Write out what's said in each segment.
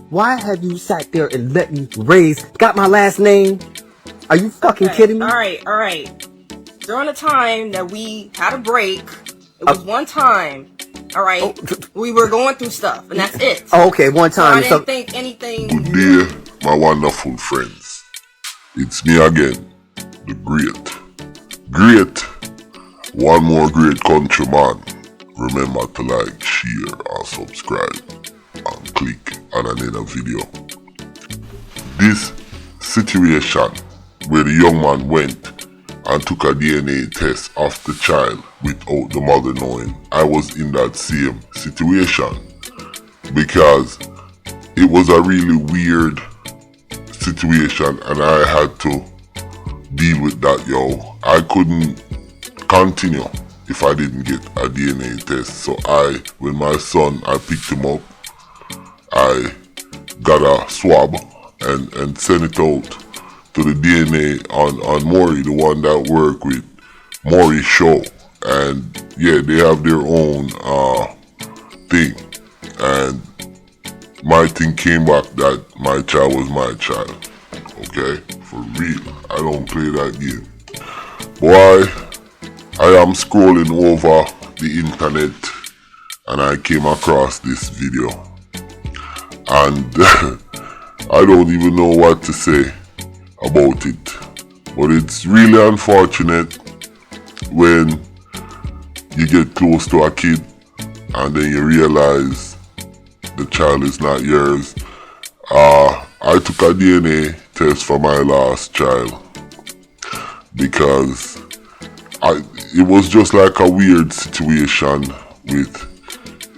Why have you sat there and let me got my last name? Are you fucking kidding me? Alright. During the time that we had a break, it was one time, alright? We were going through stuff, and that's it. Oh, okay, one time. So I didn't think anything... Good day, my wonderful friends. It's me again, the great, one more great countryman. Remember to like, share, or subscribe, and click on another video. This situation where the young man went and took a DNA test of the child without the mother knowing, I was in that same situation because it was a really weird situation and I had to deal with that, yo. I couldn't continue if I didn't get a DNA test. So when my son, I picked him up, I got a swab and sent it out to the DNA on Maury, the one that work with Maury's show. And yeah, they have their own thing. And my thing came back that my child was my child. Okay? For real. I don't play that game. Boy, I am scrolling over the internet and I came across this video. And I don't even know what to say about it. But it's really unfortunate when you get close to a kid and then you realize the child is not yours. I took a DNA test for my last child because it was just like a weird situation with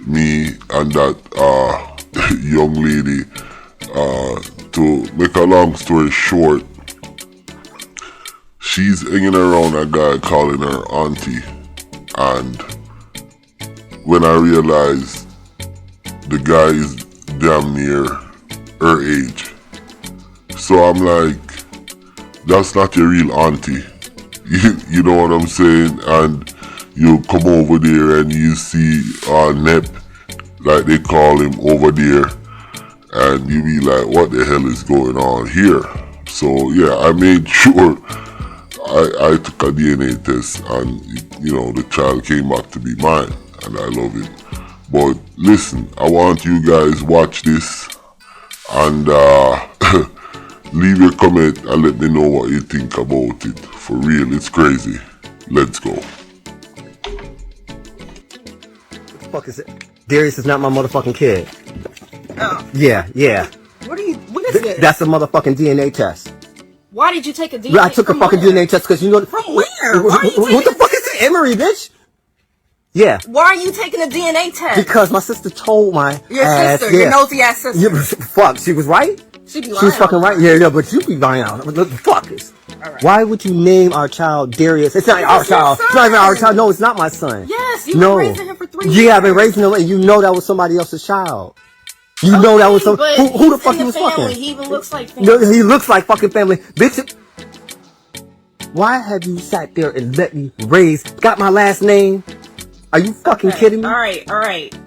me and that young lady. To make a long story short, she's hanging around a guy calling her auntie, and when I realized the guy is damn near her age, so I'm like, that's not your real auntie. You know what I'm saying? And you come over there and you see Nep, like they call him over there, and you be like, what the hell is going on here? So yeah, I made sure I took a DNA test and you know, the child came back to be mine and I love it. But listen, I want you guys watch this and leave your comment and let me know what you think about it. For real, it's crazy. Let's go. What the fuck is it? Darius is not my motherfucking kid. Oh. Yeah. What is this? That's a motherfucking DNA test. Why did you take a DNA test? I took a fucking DNA test because you know... From where? What the fuck is it? Emory, bitch? Yeah. Why are you taking a DNA test? Because my sister told my Your ass, sister, your nosy ass sister. Yeah, fuck, she was right? She be lying. She was fucking right. Yeah, but you be lying out. What the fuck is... Right. Why would you name our child Darius? It's not our child. It's not even our child. No, it's not my son. Yes, you've been raising him for 3 years. Yeah, I've been raising him and you know that was somebody else's child. You know that was some... Who the fuck he was fucking? He even looks like family. No, he looks like fucking family. Bitch, why have you sat there and let me got my last name? Are you fucking kidding me? Alright.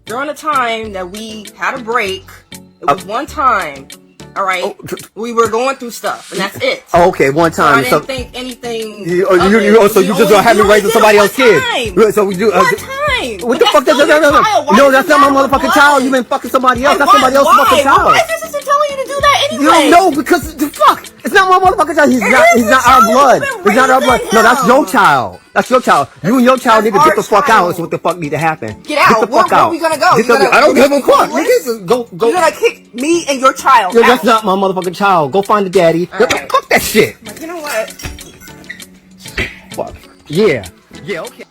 During the time that we had a break, it was one time, alright? We were going through stuff, and that's it. Oh, okay, one time. So I didn't think anything... So you just gonna have me raising somebody else's kid? So we do... One time! What the fuck? No, that's not my motherfucking child. You been fucking somebody else. That's somebody else's fucking child. Why is your sister telling you to do that anyway? You don't know because the fuck. It's not my motherfucking child. He's not our blood. He's not our blood. No, that's your child. That's your child. You and your child need to get the fuck out. Is what the fuck need to happen. Get out. Get the fuck out. Where are we gonna go? I don't give a fuck. Go. You're gonna kick me and your child Yeah, out. that's not my motherfucking child. Go find the daddy. Fuck that shit. You know what? Fuck. Yeah. Yeah. Okay.